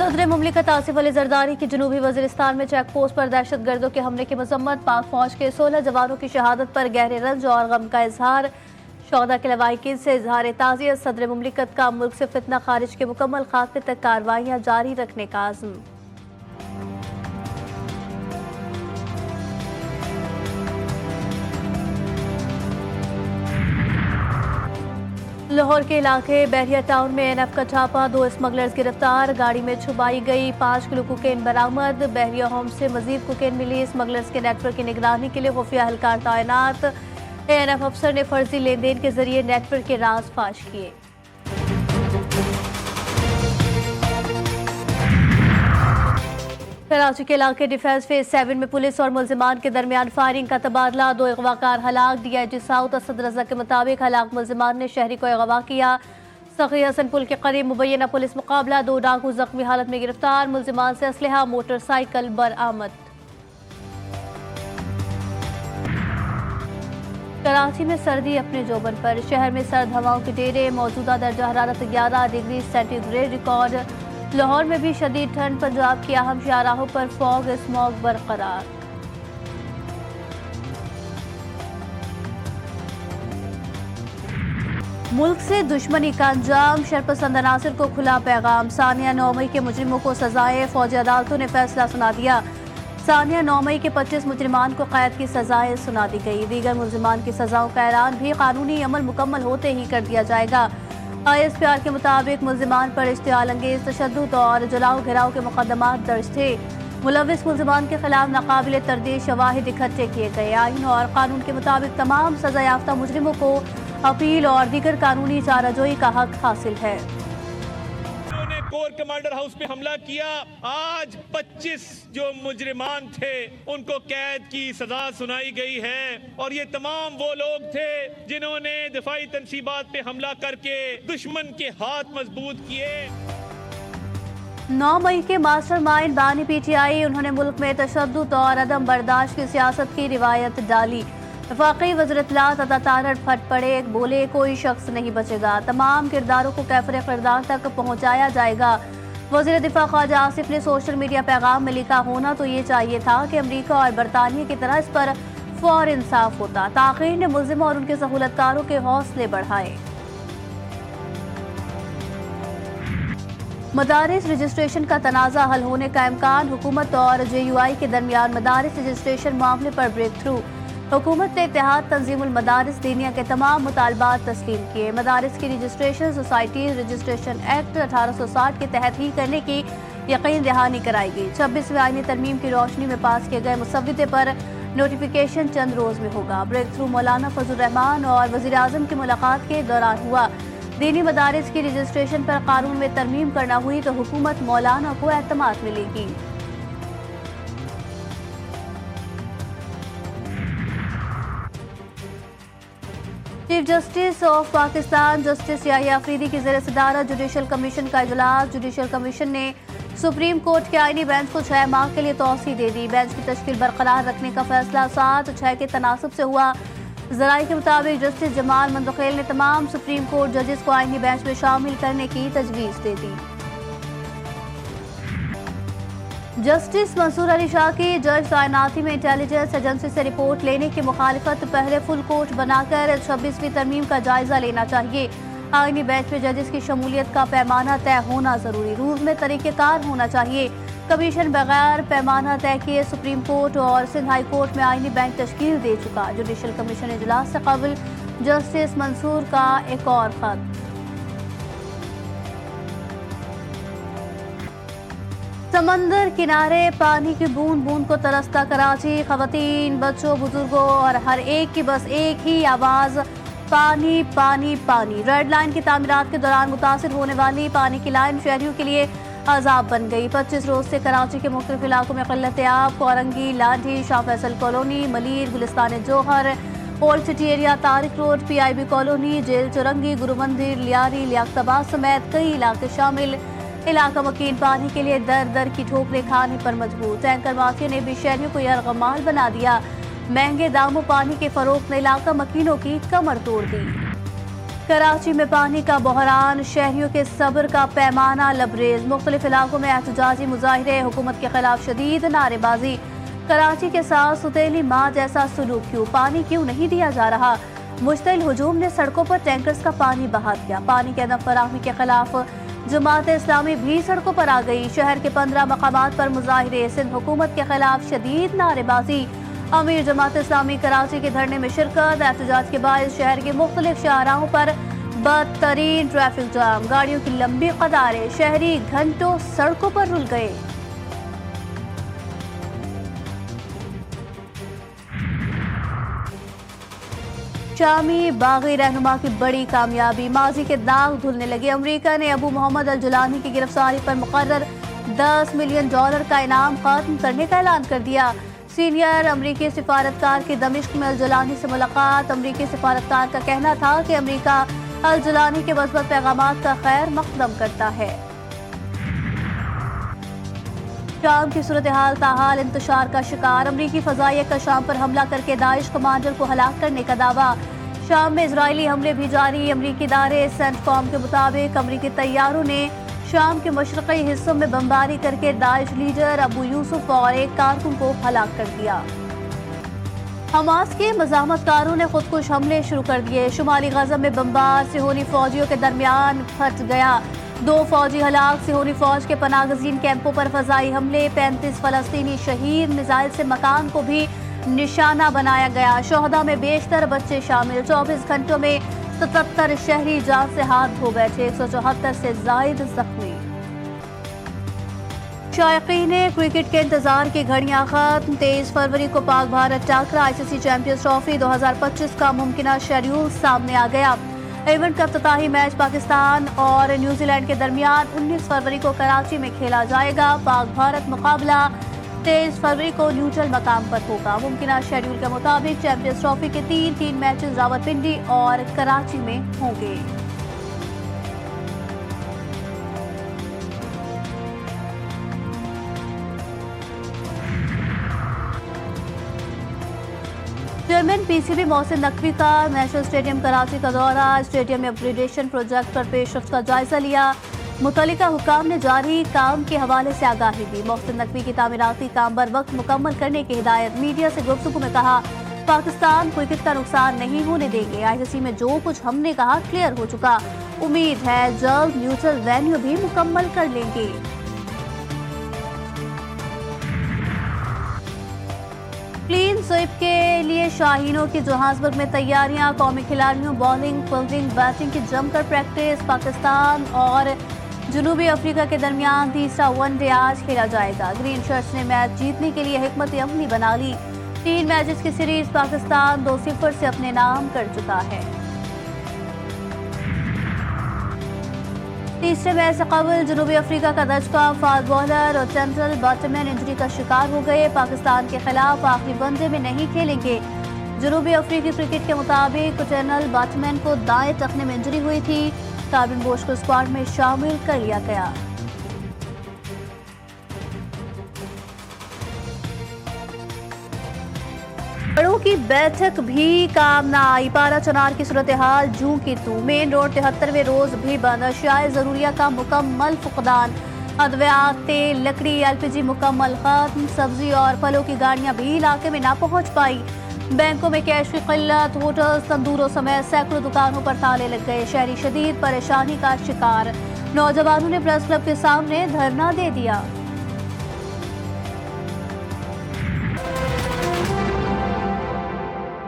सदर मुमलिकत आसिफ अली जरदारी की जनूबी वजीरिस्तान में चेक पोस्ट पर दहशत गर्दों के हमले की मजम्मत। पाक फौज के 16 जवानों की शहादत पर गहरे रंज और गम का इजहार। शोहदा के लवाहिकीन से इजहार ताज़ियत। सदर मुमलिकत का मुल्क से फितना खारिज के मुकम्मल खात्मे तक कार्रवाइयाँ जारी रखने का आज़म। लाहौर के इलाके बहरिया टाउन में एनएफ का छापा, 2 स्मगलर्स गिरफ्तार। गाड़ी में छुपाई गई 5 किलो कोकेन बरामद। बहरिया होम से मजीद कोकेन मिली। स्मगलर्स के नेटवर्क की निगरानी के लिए खुफिया एहलकार तैनात। एएनएफ अफसर ने फर्जी लेन देन के जरिए नेटवर्क के राज फाश किए। कराची के इलाके डिफेंस फेज 7 में पुलिस और मुल्जिमान के दरमियान फायरिंग का तबादला। 2 अगवाकार हलाक। डीआईजी साउथ असद रजा के मुताबिक हलाक मुल्जिमान ने शहरी को अगवा किया। सखी हसन पुल के करीब मुबैना पुलिस मुकाबला। 2 डाकू जख्मी हालत में गिरफ्तार। मुल्जिमान से असलहा मोटरसाइकिल बरामद। कराची में सर्दी अपने जोबन पर। शहर में सर्द हवाओं के डेरे। मौजूदा दर्जा हरारत 11 डिग्री सेंटीग्रेड रिकॉर्ड। लाहौर में भी शदीद ठंड। पंजाब की अहम शाहराहों पर फॉग स्मॉग बरकरार। मुल्क से दुश्मनी का अंजाम। शरपसंद अनासर को खुला पैगाम। सानिया 9 मई के मुजरिमों को सजाएं। फौजी अदालतों ने फैसला सुना दिया। सानिया 9 मई के 25 मुजरिमान को कैद की सजाएं सुना दी गई। दीगर मुलजिमान की सजाओं का ऐलान भी कानूनी अमल मुकम्मल होते ही कर दिया जाएगा। ISPR के मुताबिक मुल्जिमान पर इश्तिआल अंगेज तशद्दुद और जलाओ घिराव के मुकदमात दर्ज थे। मुलविस मुल्जिमान के खिलाफ नाकाबिल तरदीद शवाहिद इकट्ठे किए गए। आईन और कानून के मुताबिक तमाम सजा याफ्ता मुजरिमों को अपील और दीगर कानूनी चाराजोई का हक हासिल है। कोर कमांडर हाउस पे हमला किया। आज 25 जो मुजरिमान थे उनको कैद की सजा सुनाई गई है और ये तमाम वो लोग थे जिन्होंने दिफाई तनसीबात पे हमला करके दुश्मन के हाथ मजबूत किए। 9 मई के मास्टरमाइंड बानी PTI। उन्होंने मुल्क में तशद्दुद और अदम बर्दाश्त की सियासत की रिवायत डाली। वफाकी वज़ीर इत्तलात अता तारड़ फट पड़े। बोले कोई शख्स नहीं बचेगा। तमाम किरदारों को कैफरे किरदार तक पहुँचाया जाएगा। वज़ीर दिफा ख्वाजा आसिफ ने सोशल मीडिया पैगाम में लिखा, होना तो ये चाहिए था कि अमरीका और बरतानिया की तरह इस पर फौर इंसाफ होता। ताक़ीर ने मुल्ज़िमों और उनके सहूलतकारों के हौसले बढ़ाए। मदारिस रजिस्ट्रेशन का तनाज़ा हल होने का इम्कान। हुकूमत और JUI के दरमियान मदारिस रजिस्ट्रेशन मामले पर ब्रेक थ्रू। हुकूमत ने इत्तेहाद तंजीमुल मदारिस दीनिया के तमाम मुतालबात तस्लीम किए। मदारिस की रजिस्ट्रेशन सोसाइटीज रजिस्ट्रेशन एक्ट 1860 के तहत ही करने की यकीन दहानी कराई गई। 26वें आईनी तरमीम की रोशनी में पास किए गए मुसव्विदे पर नोटिफिकेशन चंद रोज में होगा। ब्रेक थ्रू मौलाना फजल रहमान और वज़ीर आज़म की मुलाकात के दौरान हुआ। दीनी मदारिस की रजिस्ट्रेशन पर कानून में तरमीम करना हुई तो हुकूमत मौलाना को एतमाद मिलेगी। Chief justice of Pakistan justice Yahya Afridi की ज़ेर सदारत जुडिशल कमीशन का इजलास। जुडिशल कमीशन ने सुप्रीम कोर्ट के आईनी बेंच को 6 माह के लिए तौसीह दे दी। बेंच की तश्कील बरकरार रखने का फैसला 7-6 के तनासब से हुआ। ज़राई के मुताबिक जस्टिस जमाल मंदखेल ने तमाम सुप्रीम कोर्ट जजेस को आईनी बेंच में शामिल करने की तजवीज़ दे दी। जस्टिस मंसूर अली शाह की जज तैनाती में इंटेलिजेंस एजेंसी से रिपोर्ट लेने की मुखालिफत। पहले फुल कोर्ट बनाकर 26वीं तरमीम का जायजा लेना चाहिए। आईनी बेंच में जजेस की शमूलियत का पैमाना तय होना जरूरी। रूल में तरीक़ेकार होना चाहिए। कमीशन बगैर पैमाना तय किए सुप्रीम कोर्ट और सिंध हाई कोर्ट में आईनी बेंच तश्कील दे चुका। जुडिशल कमीशन इजलास से कबल जस्टिस मंसूर का एक और खत। समंदर किनारे पानी की बूंद बूंद को तरसता कराची। खवातीन, बच्चों, बुजुर्गों और हर एक की बस एक ही आवाज, पानी पानी पानी। रेड लाइन की तामीरात के दौरान मुतासिर होने वाली पानी की लाइन शहरियों के लिए अजाब बन गई। 25 रोज से कराची के मुख्तलिफ इलाकों में क़िल्लत आब। Korangi, Lathi, Shah Faisal colony, Malir, Gulistan Johar, old city area, Tariq road, PIB colony, jail Chowrangi, Guru Mandir, Lyari, Liaquatabad समेत कई इलाके शामिल। इलाका मकीन पानी के लिए दर दर की ठोकरें खाने पर मजबूर। टैंकर माफिया ने भी शहरियों को यरगमाल बना दिया। महंगे दामों पानी के फरोख्त ने इलाका मकीनों की कमर तोड़ दी। کراچی میں پانی کا بحران، شہریوں کے صبر کا پیمانہ لبریز، مختلف علاقوں میں احتجاجی مظاہرے، حکومت کے خلاف شدید نعرے بازی۔ کراچی کے ساتھ ستیلی ماں جیسا سلوک کیوں؟ پانی کیوں نہیں دیا جا رہا؟ مشتعل ہجوم نے سڑکوں پر ٹینکرز کا پانی بہا دیا۔ پانی کی عدم فراہمی کے خلاف جماعت اسلامی بھی سڑکوں پر آ گئی۔ شہر کے 15 مقامات پر مظاہرے، سندھ حکومت کے خلاف شدید نعرے بازی۔ امیر جماعت اسلامی کراچی کے دھرنے میں شرکت، احتجاج کے باعث شہر کے مختلف شاہراہوں پر بدترین ٹریفک جام، گاڑیوں کی لمبی قطاریں، شہری گھنٹوں سڑکوں پر رل گئے۔ شامی باغی رہنما کی بڑی کامیابی، ماضی کے داغ دھلنے لگے۔ امریکہ نے ابو محمد الجولانی کی گرفتاری پر مقرر $10 ملین کا انعام ختم کرنے کا اعلان کر دیا۔ سینئر امریکی سفارتکار کی دمشق میں الجولانی سے ملاقات، امریکی سفارتکار کا کہنا تھا کہ امریکہ الجولانی کے مثبت پیغامات کا خیر مقدم کرتا ہے۔ شام کی صورتحال تاحال انتشار کا شکار، امریکی فضائیہ کا شام پر حملہ کر کے داعش کمانڈر کو ہلاک کرنے کا دعویٰ۔ شام میں اسرائیلی حملے بھی جاری، امریکی ادارے سینٹ کام کے مطابق امریکی طیاروں نے شام کے مشرقی حصوں میں بمباری کر کے داعش لیڈر ابو یوسف اور ایک کارکن کو ہلاک کر دیا۔ حماس کے مزاحمت کاروں نے خودکش حملے شروع کر دیے، شمالی غزہ میں بمبار صہیونی فوجیوں کے درمیان پھٹ گیا، 2 فوجی ہلاک، صہیونی فوج کے پناہ گزین کیمپوں پر فضائی حملے، 35 فلسطینی شہید، میزائل سے مکان کو بھی نشانہ بنایا گیا، شہداء میں بیشتر بچے شامل، 24 گھنٹوں میں 77 شہری جان سے ہاتھ دھو بیٹھے، 174 سے زائد زخمی۔ شائقین کرکٹ کے انتظار کی گھڑیاں ختم، 23 فروری کو پاک بھارت ٹاکرا، آئی سی سی چیمپئنز ٹرافی 2025 کا ممکنہ شیڈول سامنے آ گیا۔ ایونٹ کا افتتاحی میچ پاکستان اور نیوزی لینڈ کے درمیان 19 فروری کو کراچی میں کھیلا جائے گا۔ پاک بھارت مقابلہ 23 فروری کو نیوٹرل مقام پر ہوگا۔ ممکنہ شیڈول کے مطابق چیمپئنز ٹرافی کے 3 میچز راولپنڈی اور کراچی میں ہوں گے۔ Chairman P C B Mohsin Naqvi کا نیشنل اسٹیڈیم کراچی کا دورہ، اسٹیڈیم میں اپگریڈیشن پروجیکٹ پر پیش رفت کا جائزہ لیا، متعلقہ حکام نے جاری کام کے حوالے سے آگاہی دی۔ محسن نقوی کی تعمیراتی کام بر وقت مکمل کرنے کی ہدایت، میڈیا سے گفتگو میں کہا پاکستان کرکٹ کا نقصان نہیں ہونے دیں گے، آئی سی سی میں جو کچھ ہم نے کہا کلیئر ہو چکا، امید ہے جلد نیوٹرل وینیو بھی مکمل کر لیں گے۔ کلین سویپ کے لیے شاہینوں کی جوہانسبرگ میں تیاریاں، قومی کھلاڑیوں بالنگ، فیلڈنگ، بیٹنگ کی جم کر پریکٹس۔ پاکستان اور جنوبی افریقہ کے درمیان تیسرا ون ڈے آج کھیلا جائے گا۔ گرین شرٹس نے میچ جیتنے کے لیے حکمت عملی بنا لی، 3 میچز کی سیریز پاکستان 2-0 سے اپنے نام کر چکا ہے۔ تیسرے میچ سے قبل جنوبی افریقہ کا دھچکا، فاسٹ بالر اور سینٹرل بیٹسمین انجری کا شکار ہو گئے، پاکستان کے خلاف آخری ون ڈے میں نہیں کھیلیں گے۔ جنوبی افریقی کرکٹ کے مطابق سینٹرل بیٹسمین کو دائیں ٹخنے میں انجری ہوئی تھی، کاربن بوش کو اسکواڈ میں شامل کر لیا گیا۔ بڑوں کی بیٹھک بھی کام نہ آئی، پارا چنار کی صورتحال جوں کی توں، مین روڈ 73ویں روز بھی بند، اشیاء ضروریہ کا مکمل فقدان، ادویات، تیل، لکڑی، LPG مکمل ختم، سبزی اور پھلوں کی گاڑیاں بھی علاقے میں نہ پہنچ پائی، بینکوں میں کیش کی قلت، ہوٹل تندوروں سمیت سینکڑوں دکانوں پر تالے لگ گئے، شہری شدید پریشانی کا شکار، نوجوانوں نے پریس کلب کے سامنے دھرنا دے دیا۔